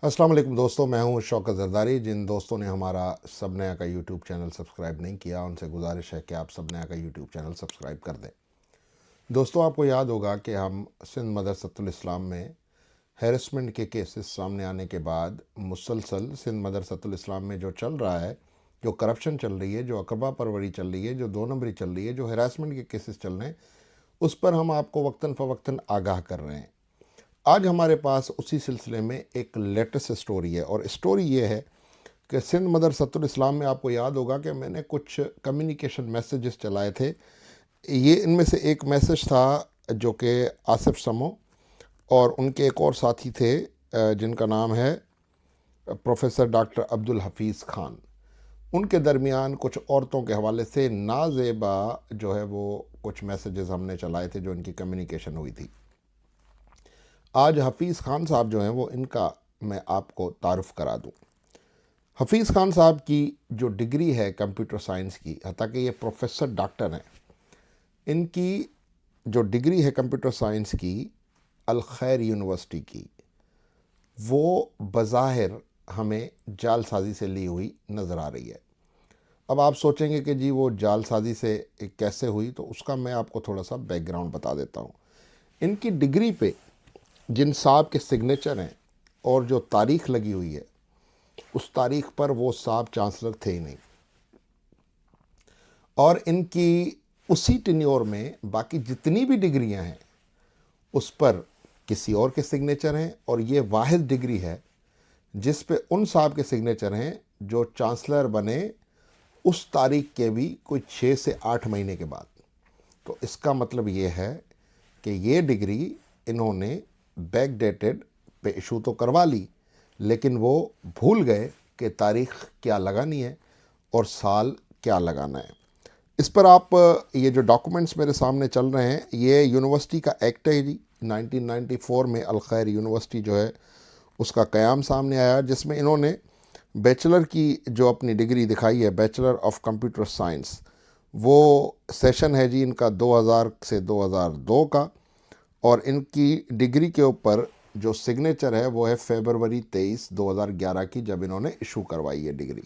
अस्सलाम वालेकुम दोस्तों, मैं हूं शौकत ज़रदारी। जिन दोस्तों ने हमारा सब नया का यूट्यूब चैनल सब्सक्राइब नहीं किया, उनसे गुजारिश है कि आप सब नया का यूट्यूब चैनल सब्सक्राइब कर दें। दोस्तों, आपको याद होगा कि हम सिंध मदरसतुल इस्लाम में हैरेसमेंट के केसेस सामने आने के बाद मुसलसल सिंध मदरसतुल इस्लाम में जो चल रहा है, जो करप्शन चल रही है, जो अकबा परवरी चल रही है, जो दो नंबरी चल रही है, जो हैरेसमेंट के केसेस चल रहे हैं, उस पर हम आपको वक्तन फ़वक्तन आगाह कर रहे हैं। आज हमारे पास उसी सिलसिले में एक लेटेस्ट स्टोरी है, और स्टोरी ये है कि सिंध मदरसतुल इस्लाम में आपको याद होगा कि मैंने कुछ कम्युनिकेशन मैसेजेस चलाए थे। ये इनमें से एक मैसेज था जो कि आसिफ समो और उनके एक और साथी थे जिनका नाम है प्रोफेसर डॉक्टर अब्दुल हफीज़ खान। उनके दरमियान कुछ औरतों के हवाले से नाजेबा जो है वो कुछ मैसेजेस हमने चलाए थे, जो इनकी कम्युनिकेशन हुई थी। आज हफीज़ खान साहब जो हैं वो इनका मैं आपको तारुफ़ करा दूं। हफीज़ खान साहब की जो डिग्री है कंप्यूटर साइंस की, हालांकि ये प्रोफेसर डॉक्टर हैं, इनकी जो डिग्री है कंप्यूटर साइंस की अल खैर यूनिवर्सिटी की, वो बज़ाहिर हमें जालसाजी से ली हुई नज़र आ रही है। अब आप सोचेंगे कि जी वो जालसाजी से कैसे हुई, तो उसका मैं आपको थोड़ा सा बैकग्राउंड बता देता हूँ। इनकी डिग्री पे जिन साहब के सिग्नेचर हैं और जो तारीख़ लगी हुई है, उस तारीख़ पर वो साहब चांसलर थे ही नहीं, और इनकी उसी टेन्योर में बाकी जितनी भी डिग्रियां हैं उस पर किसी और के सिग्नेचर हैं, और ये वाहिद डिग्री है जिस पे उन साहब के सिग्नेचर हैं जो चांसलर बने उस तारीख के भी कोई 6 से 8 महीने के बाद। तो इसका मतलब ये है कि ये डिग्री इन्होंने बैक डेटेड पे इशू तो करवा ली, लेकिन वो भूल गए कि तारीख़ क्या लगानी है और साल क्या लगाना है। इस पर आप ये जो डॉक्यूमेंट्स मेरे सामने चल रहे हैं, ये यूनिवर्सिटी का एक्ट है जी। 1994 में अल खैर यूनिवर्सिटी जो है उसका क़याम सामने आया, जिसमें इन्होंने बैचलर की जो अपनी डिग्री दिखाई है, बैचलर ऑफ कंप्यूटर साइंस, वो सेशन है जी इनका 2000 से 2002 का, और इनकी डिग्री के ऊपर जो सिग्नेचर है वो है फरवरी 23 2011 की, जब इन्होंने इशू करवाई है डिग्री,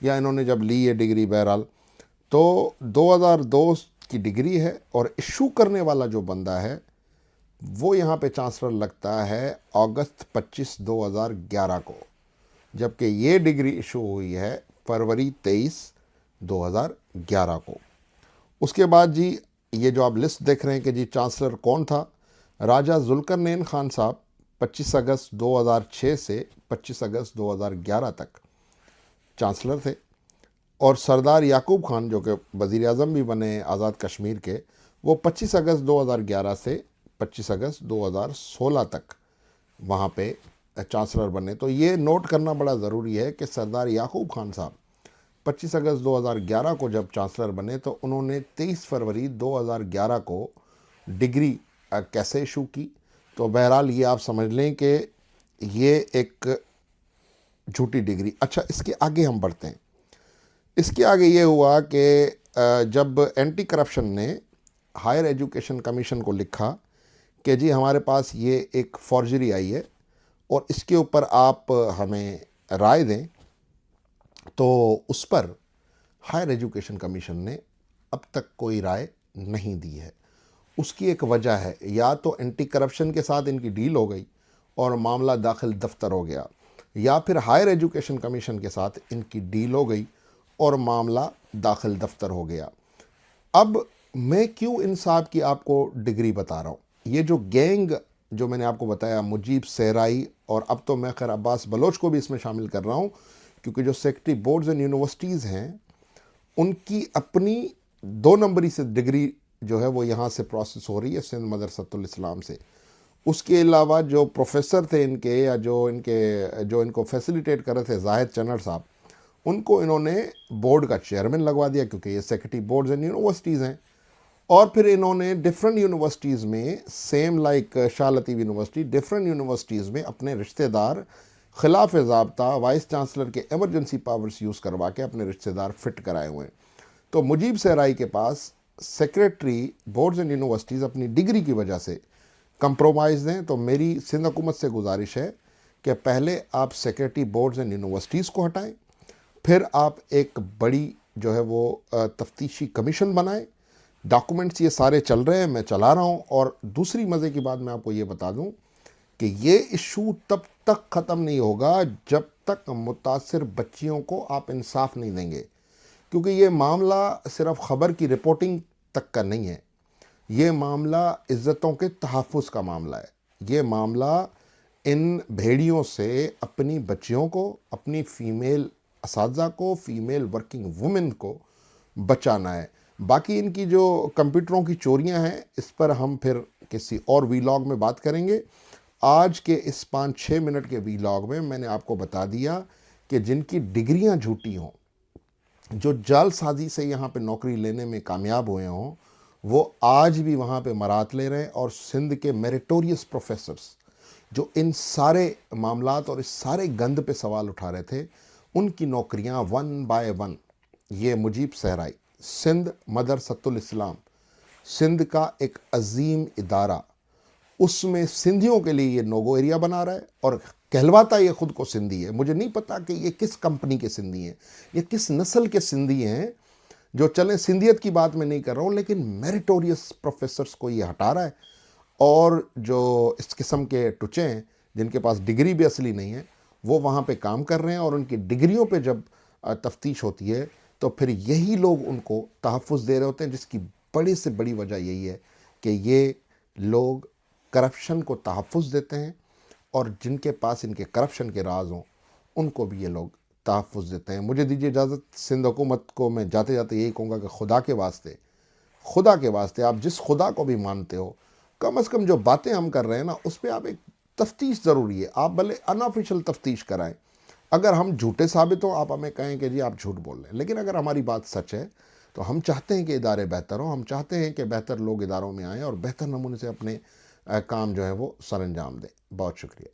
या इन्होंने जब ली है डिग्री। बहरहाल तो 2002 की डिग्री है, और इशू करने वाला जो बंदा है वो यहाँ पे चांसलर लगता है अगस्त 25 2011 को, जबकि ये डिग्री इशू हुई है फरवरी 23 2011 को। उसके बाद जी ये जो आप लिस्ट देख रहे हैं कि जी चांसलर कौन था, राजा जुल्करनैन खान साहब 25 अगस्त 2006 से 25 अगस्त 2011 तक चांसलर थे, और सरदार याकूब खान जो कि वज़ीर आज़म भी बने आज़ाद कश्मीर के, वो 25 अगस्त 2011 से 25 अगस्त 2016 तक वहाँ पे चांसलर बने। तो ये नोट करना बड़ा ज़रूरी है कि सरदार याकूब खान साहब 25 अगस्त 2011 को जब चांसलर बने, तो उन्होंने 23 फरवरी 2011 को डिग्री कैसे इशू की। तो बहरहाल ये आप समझ लें कि ये एक झूठी डिग्री। अच्छा, इसके आगे हम बढ़ते हैं। इसके आगे ये हुआ कि जब एंटी करप्शन ने हायर एजुकेशन कमीशन को लिखा कि जी हमारे पास ये एक फॉर्जरी आई है और इसके ऊपर आप हमें राय दें, तो उस पर हायर एजुकेशन कमीशन ने अब तक कोई राय नहीं दी है। उसकी एक वजह है, या तो एंटी करप्शन के साथ इनकी डील हो गई और मामला दाखिल दफ्तर हो गया, या फिर हायर एजुकेशन कमीशन के साथ इनकी डील हो गई और मामला दाखिल दफ्तर हो गया। अब मैं क्यों इन साहब की आपको डिग्री बता रहा हूँ? ये जो गैंग जो मैंने आपको बताया, मुजीब सहराई, और अब तो मैं खैर अब्बास बलोच को भी इसमें शामिल कर रहा हूँ, क्योंकि जो सेक्रेटरी बोर्ड्स एंड यूनिवर्सिटीज़ हैं उनकी अपनी 2 नंबरी से डिग्री जो है वो यहाँ से प्रोसेस हो रही है सिंध मदरसतुल इस्लाम से। उसके अलावा जो प्रोफेसर थे इनके, या जो इनको फैसिलिटेट कर रहे थे जाहिद चन्नड़ साहब, उनको इन्होंने बोर्ड का चेयरमैन लगवा दिया, क्योंकि ये सेक्रेटरी बोर्ड्स एंड यूनिवर्सिटीज़ हैं। और फिर इन्होंने डिफरेंट यूनिवर्सिटीज़ में, same like Shah Latif university, different universities में अपने रिश्तेदार खिलाफ ज़ाब्ता वाइस चांसलर के एमरजेंसी पावर्स यूज़ करवा के अपने रिश्तेदार फिट कराए हुए हैं। तो मुजीब सहराई के पास सेक्रेटरी बोर्ड्स एंड यूनिवर्सिटीज़ अपनी डिग्री की वजह से कंप्रोमाइज़ दें। तो मेरी सिंध हुकूमत से गुजारिश है کہ پہلے آپ سیکرٹری بورڈز اینڈ یونیورسٹیز کو ہٹائیں، پھر آپ ایک بڑی جو ہے وہ تفتیشی کمیشن بنائیں. ڈاکومنٹس یہ سارے چل رہے ہیں، میں چلا رہا ہوں. اور دوسری مزے کی بات میں آپ کو یہ بتا دوں کہ یہ ایشو تب تک ختم نہیں ہوگا جب تک متاثر بچیوں کو آپ انصاف نہیں دیں گے، کیونکہ یہ معاملہ صرف خبر کی رپورٹنگ تک کا نہیں ہے، یہ معاملہ عزتوں کے تحفظ کا معاملہ ہے. یہ معاملہ ان بھیڑیوں سے اپنی بچیوں کو، اپنی فیمیل اساتذہ کو، فیمیل ورکنگ وومن کو بچانا ہے. باقی ان کی جو کمپیوٹروں کی چوریاں ہیں اس پر ہم پھر کسی اور ویلاگ میں بات کریں گے. آج کے اس 5-6 منٹ کے ویلاگ میں نے آپ کو بتا دیا کہ جن کی ڈگریاں جھوٹی ہوں، جو جعل سازی سے یہاں پہ نوکری لینے میں کامیاب ہوئے ہوں، وہ آج بھی وہاں پہ مرات لے رہے ہیں. اور سندھ کے میریٹوریس پروفیسرز جو ان سارے معاملات اور اس سارے گند پہ سوال اٹھا رہے تھے، ان کی نوکریاں 1 بائی 1. یہ مجیب صحرائی، سندھ مدرسۃ الاسلام، سندھ کا ایک عظیم ادارہ، اس میں سندھیوں کے لیے یہ نوگو ایریا بنا رہا ہے اور کہلواتا یہ خود کو سندھی ہے. مجھے نہیں پتا کہ یہ کس کمپنی کے سندھی ہیں، یہ کس نسل کے سندھی ہیں. جو چلیں سندھیت کی بات میں نہیں کر رہا ہوں، لیکن میریٹوریس پروفیسرز کو یہ ہٹا رہا ہے. اور جو اس قسم کے ٹچے ہیں جن کے پاس ڈگری بھی اصلی نہیں ہے، وہ وہاں پہ کام کر رہے ہیں. اور ان کی ڈگریوں پہ جب تفتیش ہوتی ہے تو پھر یہی لوگ ان کو تحفظ دے رہے ہوتے ہیں، جس کی بڑی سے بڑی وجہ یہی ہے کہ یہ لوگ کرپشن کو تحفظ دیتے ہیں، اور جن کے پاس ان کے کرپشن کے راز ہوں ان کو بھی یہ لوگ تحفظ دیتے ہیں. مجھے دیجیے اجازت. سندھ حکومت کو میں جاتے جاتے یہی کہوں گا کہ خدا کے واسطے آپ جس خدا کو بھی مانتے ہو، کم از کم جو باتیں ہم کر رہے ہیں نا اس پہ آپ ایک تفتیش ضروری ہے. آپ بھلے انآفیشل تفتیش کرائیں. اگر ہم جھوٹے ثابت ہوں آپ ہمیں کہیں کہ جی آپ جھوٹ بول رہے ہیں، لیکن اگر ہماری بات سچ ہے تو ہم چاہتے ہیں کہ ادارے بہتر ہوں، ہم چاہتے ہیں کہ بہتر لوگ اداروں میں آئیں اور بہتر نمونے سے اپنے کام جو ہے وہ سر انجام دیں. بہت شکریہ.